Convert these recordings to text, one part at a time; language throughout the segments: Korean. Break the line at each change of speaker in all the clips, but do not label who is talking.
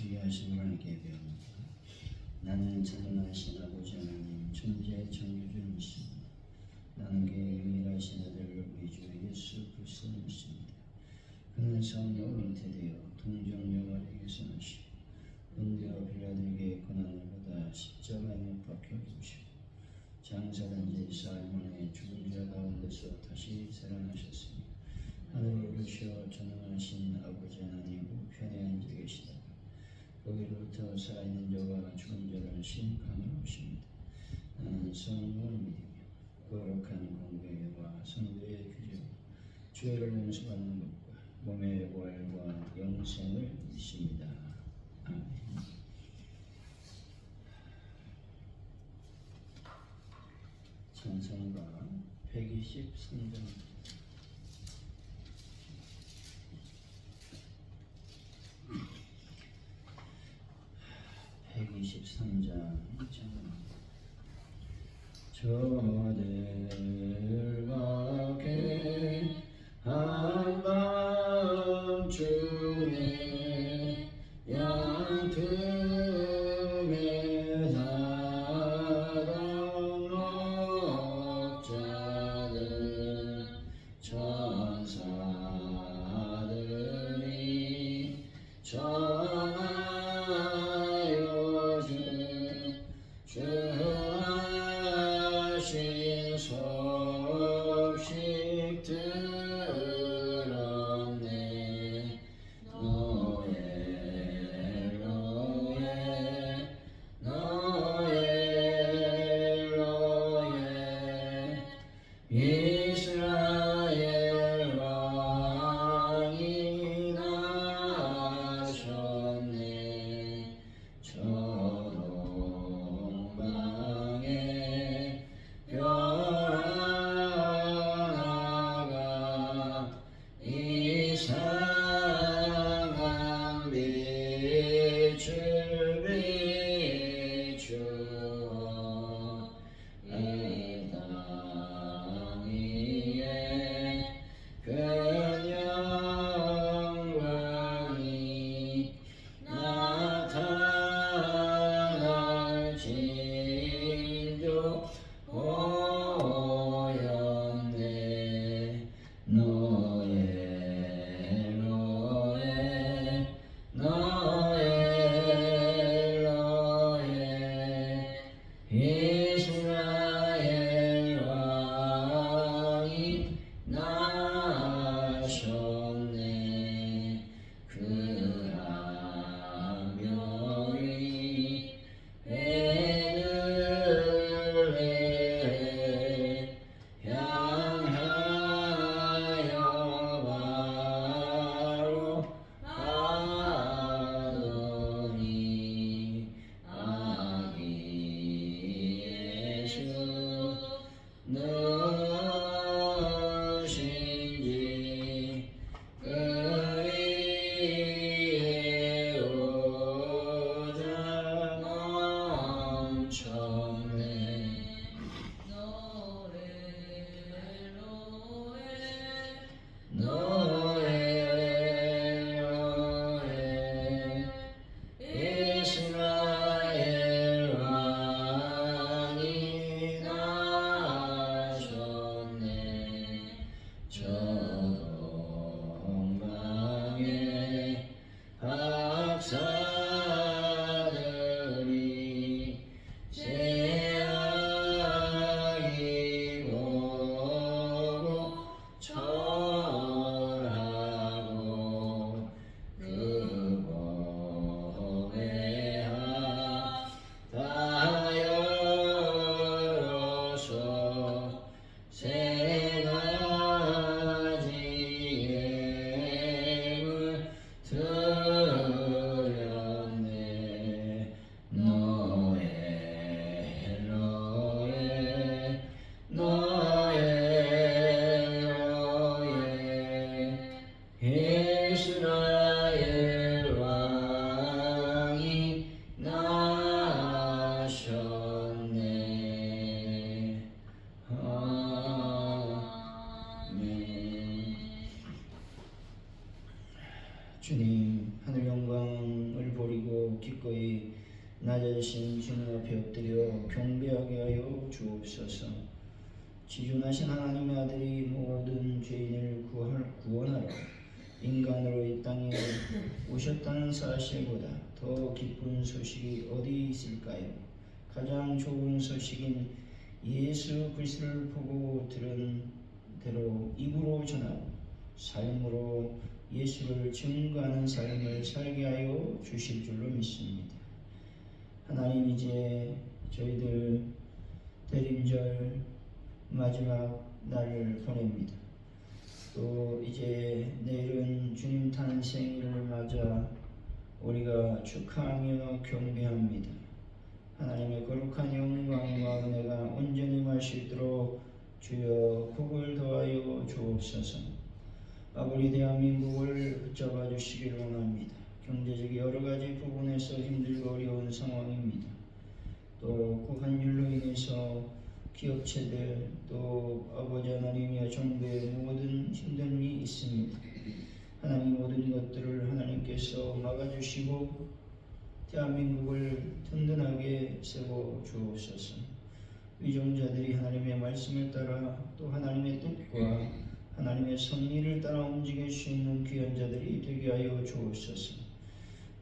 주의 하심을 알게 되었노라. 나는 찬송하신 아버지 하나님 천지의 창조주이십니다. 나는 그의 유일하신 아들 우리 주 예수 그리스도를 믿습니다. 그는 성령 잉태되어 동정녀 마리에게서 나시고 본디오 빌라도에게 고난을 받아 십자가에 못 박혀 죽으시고 장사된 지 사흘 만에 죽은 자 가운데서 다시 살아나셨으니 하늘에 오르시어 전능하신 아버지 하나님 우편에 앉아 계시다가 거기로부터 살아있는 자와 죽은 자를 심판하러 오십니다. 나는 성령을 믿으며 거룩한 공회와 성도의 교제와 죄를 용서받는 것과 몸의 부활과 영생을 믿습니다. 아멘. 찬송가 123장 123장 저들 밖에 한밤중에 양틈에 살던 목자들 천사들이 전하여 주 하신 소식 들었네. 노예 이스라엘 왕이 나셨네. 저동방에 별 하나가 이상한 빛을 비추어 이 땅 위에 큰 영광이 나타날진저 보였네. 이스라엘 왕이 나셨네. 그 하늘이 하늘을 향하여 바로 가더니 아기 예수 누구신지 그리에 오자 넘쳤네. 이스라엘 왕이 나셨네. 저동방에 박사들이 제아기 보고 절하고 그 몸에 하다여서 세 가지 예물 드렸네. 이스라엘 왕이 나셨네. 아멘. 주님, 하늘 영광을 버리고 기꺼이 낮아지신 주님 앞에 엎드려 경배하게 하여 주옵소서. 지존하신 하나님의 아들이 모든 죄인을 구원하러 인간으로 이 땅에 오셨다는 사실보다 더 기쁜 소식이 어디 있을까요? 가장 좋은 소식인 예수 그리스도를 보고 들은 대로 입으로 전하고 삶으로 예수를 증거하는 삶을 살게 하여 주실 줄로 믿습니다. 하나님, 이제 저희들 대림절 마지막 날을 보냅니다. 또 이제 내일은 주님 탄생일을 맞아 우리가 축하하며 경배합니다. 하나님의 거룩한 영광과 은혜가 온전히 임할 수 있도록 주여 복을 더하여 주옵소서. 아버지, 대한민국을 붙잡아 주시길 원합니다. 경제적 여러 가지 부분에서 힘들고 어려운 상황입니다. 또 국한율로 인해서 기업체들, 또 아버지 하나님이여 정부의 모든 힘듦이 있습니다. 하나님, 모든 것들을 하나님께서 막아주시고 대한민국을 든든하게 세워 주옵소서. 위종자들이 하나님의 말씀을 따라 또 하나님의 뜻과 하나님의 섭리를 따라 움직일 수 있는 귀한 자들이 되게 하여 주옵소서.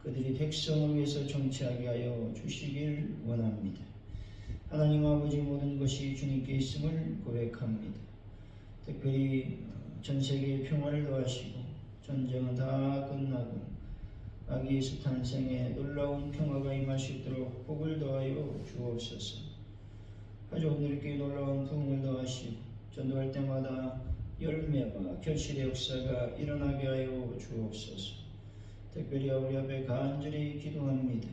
그들이 백성을 위해서 정치하게 하여 주시길 원합니다. 하나님 아버지, 모든 것이 주님께 있음을 고백합니다. 특별히 전 세계의 평화를 더하시고 전쟁은 다 끝나고 아기 예수 탄생에 놀라운 평화가 임할 수 있도록 복을 더하여 주옵소서. 가족들께 놀라운 부흥을 더하시고 전도할 때마다 열매와 결실의 역사가 일어나게 하여 주옵소서. 특별히 우리 앞에 간절히 기도합니다.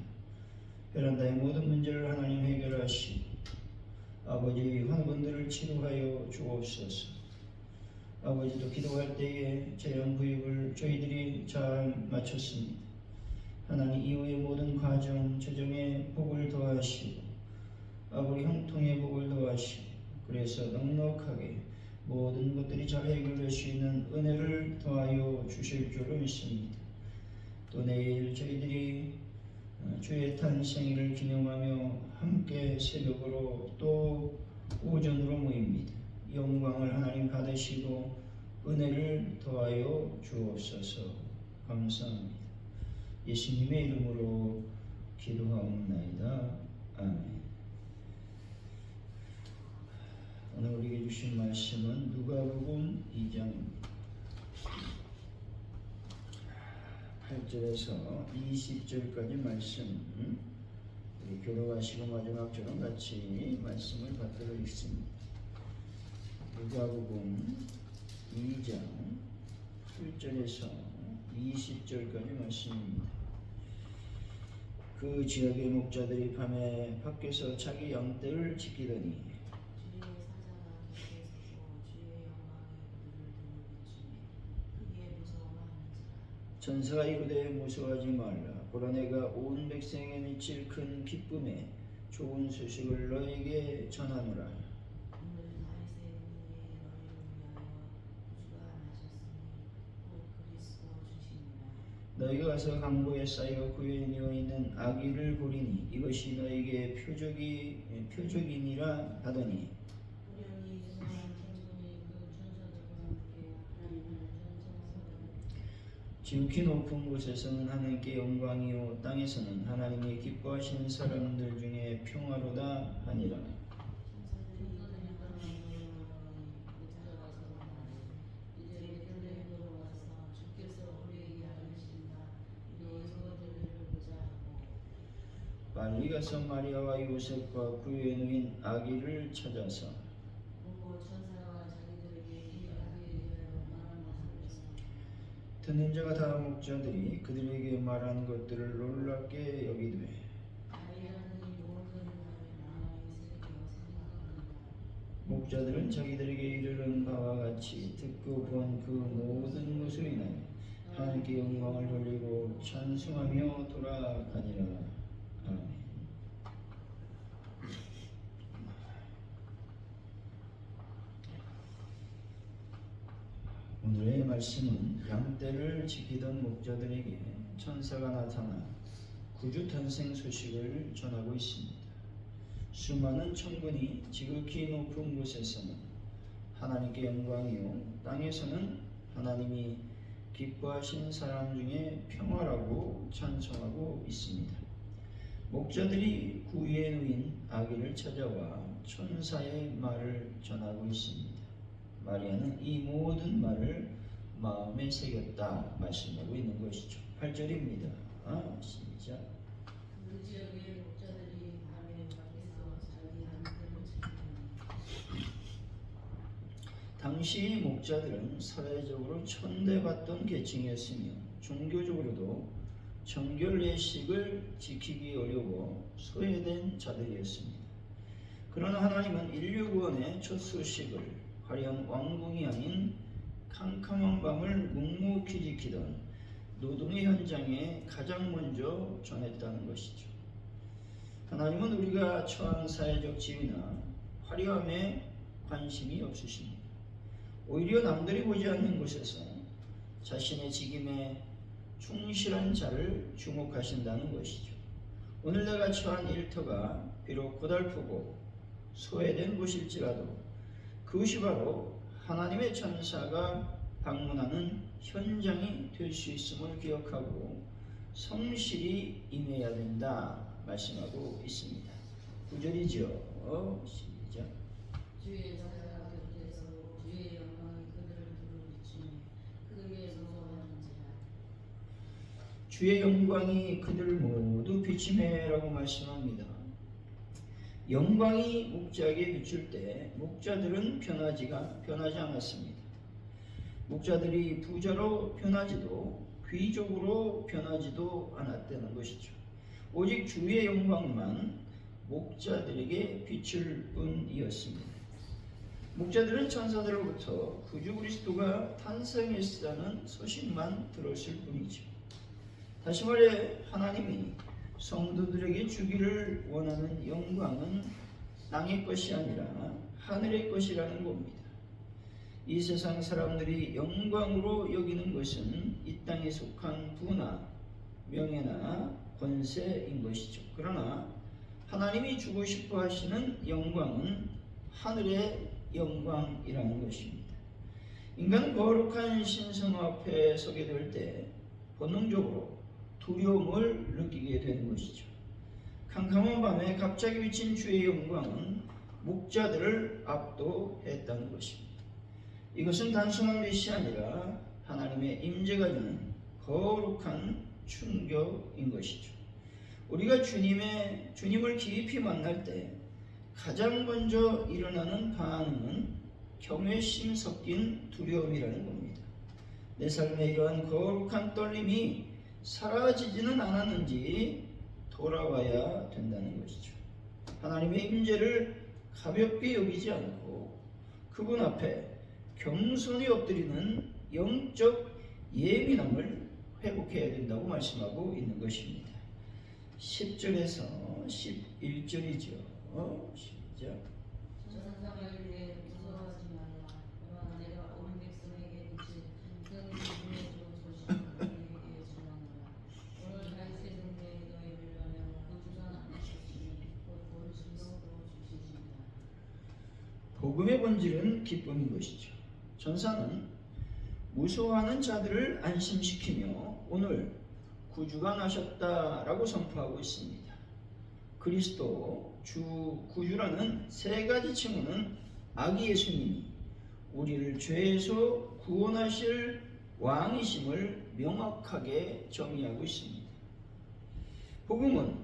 베란다의 모든 문제를 하나님 해결하시고 아버지, 환원들을 치료하여 주옵소서. 아버지도 기도할 때에 재량 구입을 저희들이 잘 마쳤습니다. 하나님, 이후의 모든 과정, 재정에 복을 더하시고 아버지, 형통의 복을 더하시고 그래서 넉넉하게 모든 것들이 잘 해결될 수 있는 은혜를 더하여 주실 줄로 믿습니다. 또 내일 저희들이 주의 탄생일을 기념하며 함께 새벽으로 또 오전으로 모입니다. 영광을 하나님 받으시고 은혜를 더하여 주옵소서. 감사합니다. 예수님의 이름으로 기도하옵나이다. 아멘. 오늘 우리에게 주신 말씀은 누가복음 2장입니다. 8절에서 20절까지 말씀, 우리 교도하시고 마지막 절은 같이 말씀을 받도록 읽습니다. 누가복음 2장 8절에서 20절까지 말씀입니다. 그 지역의 목자들이 밤에 밖에서 자기 양떼를 지키더니 전사가 이르되 무서워하지 말라. 보라, 내가 온 백성에 미칠 큰 기쁨에 좋은 소식을 너에게 전하노라. 너희가 가서 강보에 쌓여 구에 누워 있는 아기를 보리니 이것이 너에게 표적이니라 하더니 지극히 높은 곳에서는 하나님께 영광이요 땅에서는 하나님이 기뻐하시는 사람들 중에 평화로다 하니라. 빨리 가서 마리아와 요셉과 구유에 누인 아기를 찾아서 듣는 자가 다 목자들이 그들에게 말한 것들을 놀랍게 여기되 목자들은 자기들에게 이르는 바와 같이 듣고 본 그 모든 것을 인하여 하나님께 영광을 돌리고 찬송하며 돌아가니라. 아멘. 오늘의 말씀은 양떼를 지키던 목자들에게 천사가 나타나 구주 탄생 소식을 전하고 있습니다. 수많은 천군이 지극히 높은 곳에서는 하나님께 영광이요, 땅에서는 하나님이 기뻐하신 사람 중에 평화라고 찬송하고 있습니다. 목자들이 구유에 누인 아기를 찾아와 천사의 말을 전하고 있습니다. 마리아는 이 모든 말을 마음에 새겼다 말씀하고 있는 것이죠. 8절입니다. 시작.
그 지역의 목자들이 밤에 밖에서 자기 양떼를 지키는.
당시 목자들은 사회적으로 천대받던 계층이었으며 종교적으로도 정결 예식을 지키기 어려워 소외된 자들이었습니다. 그러나 하나님은 인류 구원의 첫 소식을 화려한 왕궁이 아닌 캄캄한 밤을 묵묵히 지키던 노동의 현장에 가장 먼저 전했다는 것이죠. 하나님은 우리가 처한 사회적 지위나 화려함에 관심이 없으십니다. 오히려 남들이 보지 않는 곳에서 자신의 직임에 충실한 자를 주목하신다는 것이죠. 오늘 내가 처한 일터가 비록 고달프고 소외된 곳일지라도 그것이 바로 하나님의 천사가 방문하는 현장이 될 수 있음을 기억하고 성실히 임해야 된다 말씀하고 있습니다. 9절이죠. 시작.
주의 사자가 곁에서 주의 영광이 그들을 두루비치니 그들의 무서워하는지라.
주의 영광이 그들을 모두 비치매라고 말씀합니다. 영광이 목자에게 비출 때 목자들은 변하지 않았습니다. 목자들이 부자로 변하지도 귀족으로 변하지도 않았다는 것이죠. 오직 주의 영광만 목자들에게 비출 뿐이었습니다. 목자들은 천사들로부터 구주 그리스도가 탄생했다는 소식만 들었을 뿐이죠. 다시 말해 하나님이 성도들에게 주기를 원하는 영광은 땅의 것이 아니라 하늘의 것이라는 겁니다. 이 세상 사람들이 영광으로 여기는 것은 이 땅에 속한 부나 명예나 권세인 것이죠. 그러나 하나님이 주고 싶어 하시는 영광은 하늘의 영광이라는 것입니다. 인간은 거룩한 신성 앞에 서게 될 때 본능적으로 두려움을 느끼게 되는 것이죠. 캄캄한 밤에 갑자기 비친 주의 영광은 목자들을 압도했다는 것입니다. 이것은 단순한 것이 아니라 하나님의 임재가 주는 거룩한 충격인 것이죠. 우리가 주님을 깊이 만날 때 가장 먼저 일어나는 반응은 경외심 섞인 두려움이라는 겁니다. 내 삶에 이러한 거룩한 떨림이 사라지지는 않았는지 돌아봐야 된다는 것이죠. 하나님의 임재를 가볍게 여기지 않고 그분 앞에 겸손히 엎드리는 영적 예민함을 회복해야 된다고 말씀하고 있는 것입니다. 10절에서 11절이죠. 시작.
천사를 위해 무서워하지 말라. 그러나 내가 온 백성에게 비친 능히 좋은 소식을 너희에게 전하노라. 오늘 다윗의 등대에 너희를 위하여 구주가 나타나시니 곧 보르심도 주시리라.
복음의 본질은 기쁨인 것이죠. 천사는 무서워하는 자들을 안심시키며 오늘 구주가 나셨다라고 선포하고 있습니다. 그리스도 구주라는 세 가지 칭호는 아기 예수님이 우리를 죄에서 구원하실 왕이심을 명확하게 정의하고 있습니다. 복음은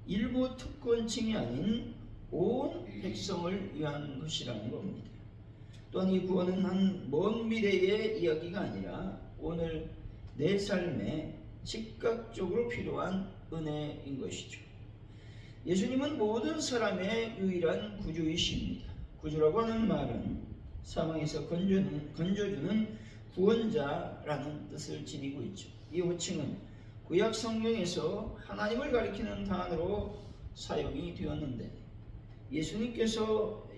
일부 특권층이 아닌 온 백성을 위한 것이라는 겁니다. 또한 이 구원은 한 먼 미래의 이야기가 아니라 오늘 내 삶에 즉각적으로 필요한 은혜인 것이죠. 예수님은 모든 사람의 유일한 구주이십니다. 구주라고 하는 말은 사망에서 건져주는 구원자라는 뜻을 지니고 있죠. 이 호칭은 구약 성경에서 하나님을 가리키는 단어로 사용이 되었는데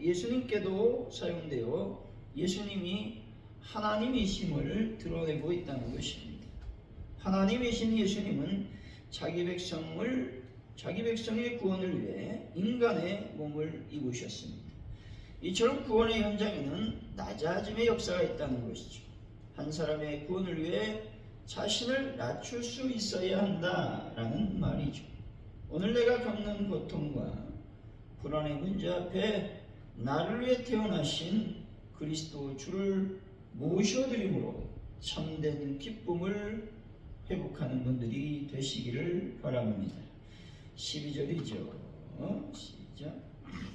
예수님께도 사용되어 예수님이 하나님이심을 드러내고 있다는 것입니다. 하나님이신 예수님은 자기 백성의 구원을 위해 인간의 몸을 입으셨습니다. 이처럼 구원의 현장에는 낮아짐의 역사가 있다는 것이죠. 한 사람의 구원을 위해 자신을 낮출 수 있어야 한다라는 말이죠. 오늘 내가 겪는 고통과 불안의 문제 앞에 나를 위해 태어나신 그리스도 주를 모셔드림으로 참된 기쁨을 회복하는 분들이 되시기를 바랍니다. 12절이죠. 시작.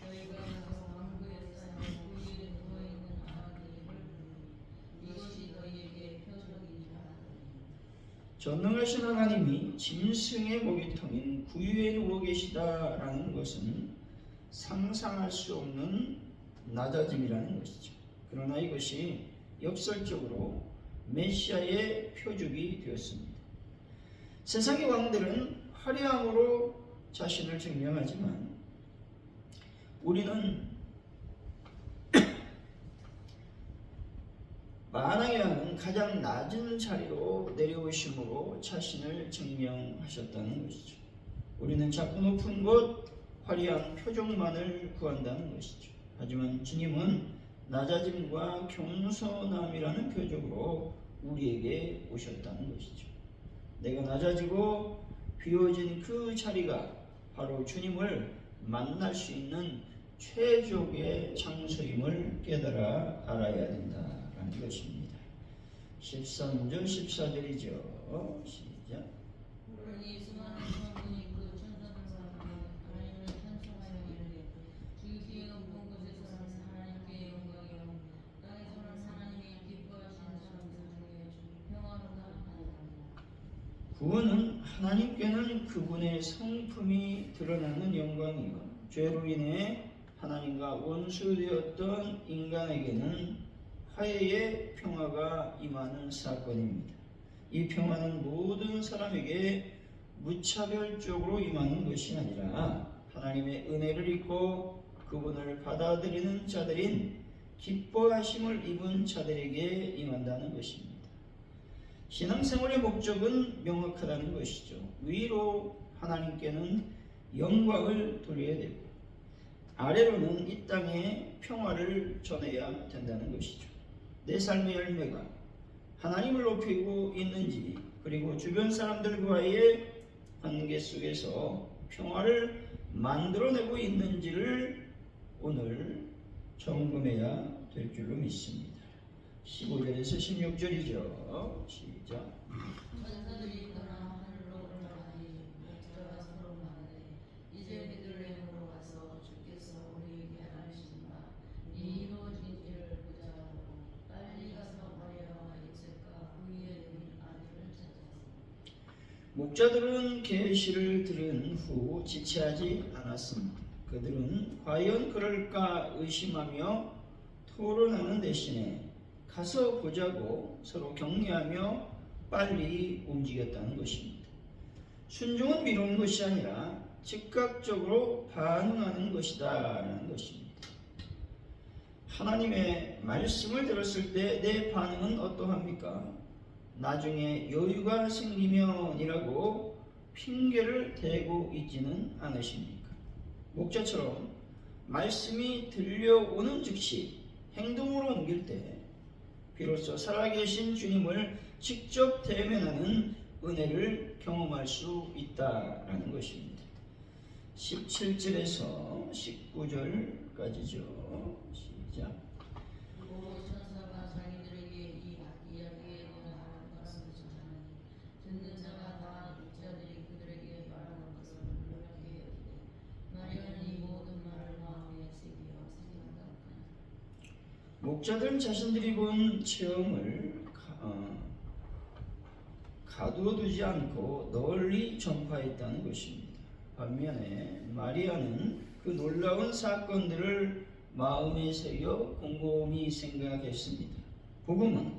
너희가 가서 왕궁에 쌓여 구유에 누워있는 아기를 이것이 너희에게 표적이니라.
전능하신 하나님이 짐승의 먹이통인 구유에 누워 계시다라는 것은 상상할 수 없는 낮아짐이라는 것이죠. 그러나 이것이 역설적으로 메시아의 표적이 되었습니다. 세상의 왕들은 화려함으로 자신을 증명하지만 우리는 만왕의 왕은 가장 낮은 자리로 내려오심으로 자신을 증명하셨다는 것이죠. 우리는 자꾸 높은 곳, 화려한 표적만을 구한다는 것이죠. 하지만 주님은 낮아짐과 겸손함이라는 표적으로 우리에게 오셨다는 것이죠. 내가 낮아지고 비워진 그 자리가 바로 주님을 만날 수 있는 최적의 장소임을 깨달아 알아야 된다라는 것입니다. 13절 14절이죠. 시작.
그러니 수많은 천군이 그 천사들과 하나님을 찬송하여 이르되 주 기의 높은 곳에서는 하나님께 영광이요 땅에서는 하나님이 기뻐하시는 사람들 중에 평화로다 하나이다.
구원은 하나님께는 그분의 성품이 드러나는 영광이요 죄로 인해 하나님과 원수되었던 인간에게는 화해의 평화가 임하는 사건입니다. 이 평화는 모든 사람에게 무차별적으로 임하는 것이 아니라 하나님의 은혜를 입고 그분을 받아들이는 자들인 기뻐하심을 입은 자들에게 임한다는 것입니다. 신앙생활의 목적은 명확하다는 것이죠. 위로 하나님께는 영광을 돌려야 되고 아래로는 이 땅에 평화를 전해야 된다는 것이죠. 내 삶의 열매가 하나님을 높이고 있는지 그리고 주변 사람들과의 관계 속에서 평화를 만들어내고 있는지를 오늘 점검해야 될 줄로 믿습니다. 15절에서 16절이죠. 시작.
천사들이 떠나 하늘로 올라가니 목자가 서로 말하되 이제 베들레헴으로 가서 주께서 우리에게 알리신 바 이 이루어진지를 보자 하고 빨리 가서 마리아와 요셉과 그 위에 누인 아들을 찾았습니다.
목자들은 계시를 들은 후 지체하지 않았습니다. 그들은 과연 그럴까 의심하며 토론하는 대신에 가서 보자고 서로 격려하며 빨리 움직였다는 것입니다. 순종은 미루는 것이 아니라 즉각적으로 반응하는 것이다라는 것입니다. 하나님의 말씀을 들었을 때 내 반응은 어떠합니까? 나중에 여유가 생기면이라고 핑계를 대고 있지는 않으십니까? 목자처럼 말씀이 들려오는 즉시 행동으로 옮길 때 비로소 살아계신 주님을 직접 대면하는 은혜를 경험할 수 있다라는 것입니다. 17절에서 19절까지죠. 시작.
또 천사가 자기들에게 이 이야기에 대하여 말씀을 전하니 듣는 자가 다 목자들이 그들에게 말하는 것을 놀랍게 여기되 마리아는 이 모든 말을 마음에 새기어 생각하였다.
목자들은 자신들이 본 체험을 가두어두지 않고 널리 전파했다는 것입니다. 반면에 마리아는 그 놀라운 사건들을 마음에 새겨 곰곰이 생각했습니다. 복음은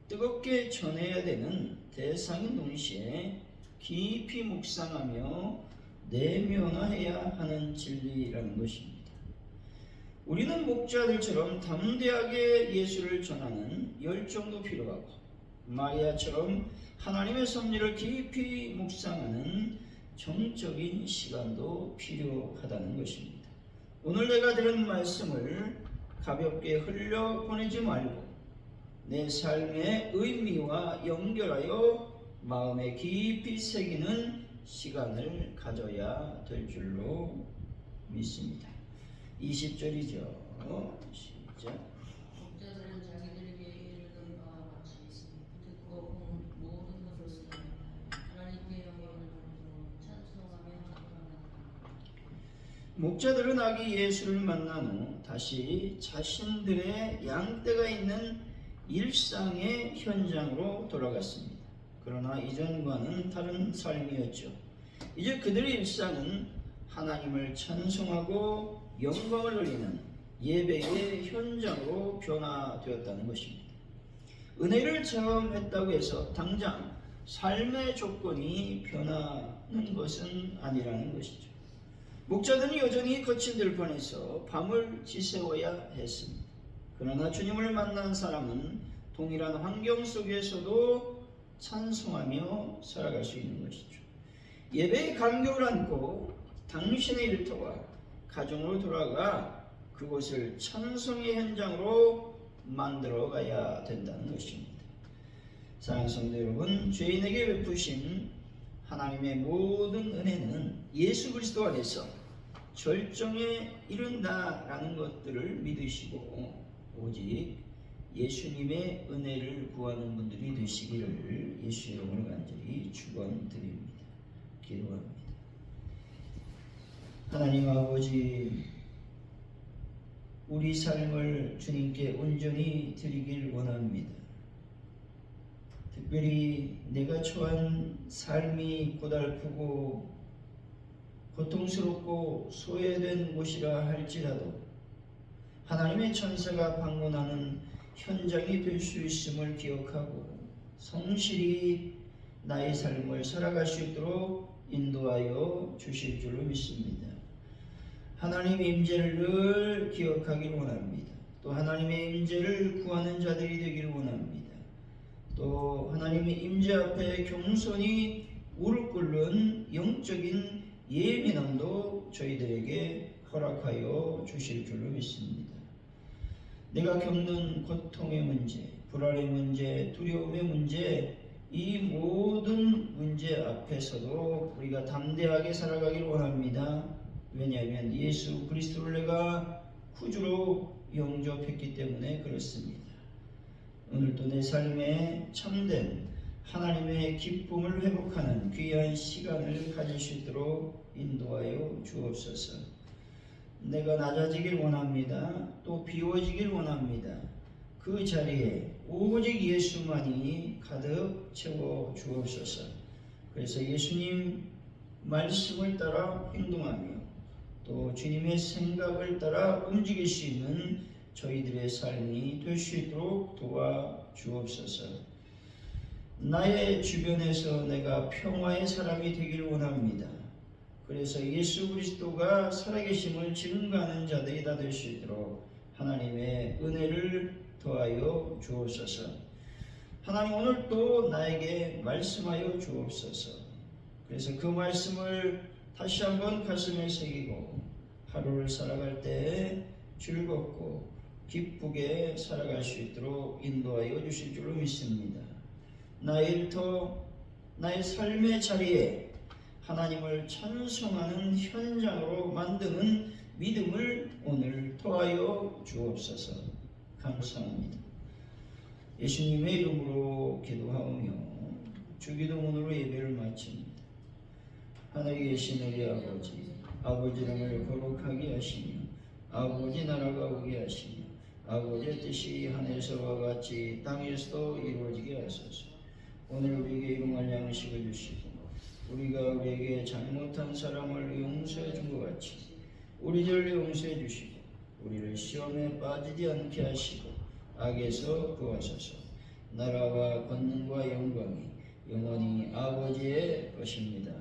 뜨겁게 전해야 되는 대상인 동시에 깊이 묵상하며 내면화해야 하는 진리라는 것입니다. 우리는 목자들처럼 담대하게 예수를 전하는 열정도 필요하고 마리아처럼 하나님의 섭리를 깊이 묵상하는 정적인 시간도 필요하다는 것입니다. 오늘 내가 들은 말씀을 가볍게 흘려보내지 말고 내 삶의 의미와 연결하여 마음에 깊이 새기는 시간을 가져야 될 줄로 믿습니다. 20절이죠. 시작.
목자들은 자기들에게 이르는 바와 같이 듣고 본 모든 것을 쓰며 하나님께 영광을 돌리고 찬송하며 아도하나이다.
목자들은 아기 예수를 만난 후 다시 자신들의 양떼가 있는 일상의 현장으로 돌아갔습니다. 그러나 이전과는 다른 삶이었죠. 이제 그들의 일상은 하나님을 찬송하고 영광을 돌리는 예배의 현장으로 변화되었다는 것입니다. 은혜를 체험했다고 해서 당장 삶의 조건이 변하는 것은 아니라는 것이죠. 목자들은 여전히 거친 들판에서 밤을 지새워야 했습니다. 그러나 주님을 만난 사람은 동일한 환경 속에서도 찬송하며 살아갈 수 있는 것이죠. 예배의 간격을 안고 당신의 일터와 가정으로 돌아가 그곳을 찬송의 현장으로 만들어 가야 된다는 것입니다. 사랑하는 성도 여러분, 죄인에게 베푸신 하나님의 모든 은혜는 예수 그리스도 안에서 절정에 이른다라는 것들을 믿으시고 오직 예수님의 은혜를 구하는 분들이 되시기를 예수의 이름으로 간절히 축원드립니다. 기도합니다. 하나님 아버지, 우리 삶을 주님께 온전히 드리길 원합니다. 특별히 내가 처한 삶이 고달프고 고통스럽고 소외된 곳이라 할지라도 하나님의 천사가 방문하는 현장이 될 수 있음을 기억하고 성실히 나의 삶을 살아갈 수 있도록 인도하여 주실 줄로 믿습니다. 하나님의 임재를 늘 기억하길 원합니다. 또 하나님의 임재를 구하는 자들이 되길 원합니다. 또 하나님의 임재 앞에 겸손히 무릎 꿇는 영적인 예민함도 저희들에게 허락하여 주실 줄로 믿습니다. 내가 겪는 고통의 문제, 불안의 문제, 두려움의 문제, 이 모든 문제 앞에서도 우리가 담대하게 살아가길 원합니다. 왜냐하면 예수 그리스도를 내가 구주로 영접했기 때문에 그렇습니다. 오늘도 내 삶에 참된 하나님의 기쁨을 회복하는 귀한 시간을 가질 수 있도록 인도하여 주옵소서. 내가 낮아지길 원합니다. 또 비워지길 원합니다. 그 자리에 오직 예수만이 가득 채워 주옵소서. 그래서 예수님 말씀을 따라 행동하며 또 주님의 생각을 따라 움직일 수 있는 저희들의 삶이 될 수 있도록 도와주옵소서. 나의 주변에서 내가 평화의 사람이 되길 원합니다. 그래서 예수 그리스도가 살아계심을 증거하는 자들이 다 될 수 있도록 하나님의 은혜를 더하여 주옵소서. 하나님 오늘 또 나에게 말씀하여 주옵소서. 그래서 그 말씀을 다시 한번 가슴에 새기고 하루를 살아갈 때 즐겁고 기쁘게 살아갈 수 있도록 인도하여 주실 줄로 믿습니다. 나의 일터, 나의 삶의 자리에 하나님을 찬송하는 현장으로 만드는 믿음을 오늘 더하여 주옵소서. 감사합니다. 예수님의 이름으로 기도하오며 주기도문으로 예배를 마칩니다. 하늘에 계신 우리 아버지, 아버지 이름을 거룩하게 하시며 아버지 나라가 오게 하시며 아버지의 뜻이 하늘에서와 같이 땅에서도 이루어지게 하소서. 오늘 우리에게 일용할 양식을 주시고 우리가 우리에게 잘못한 사람을 용서해 준 것 같이 우리 죄를 용서해 주시고 우리를 시험에 빠지지 않게 하시고 악에서 구하소서. 나라와 권능과 영광이 영원히 아버지의 것입니다.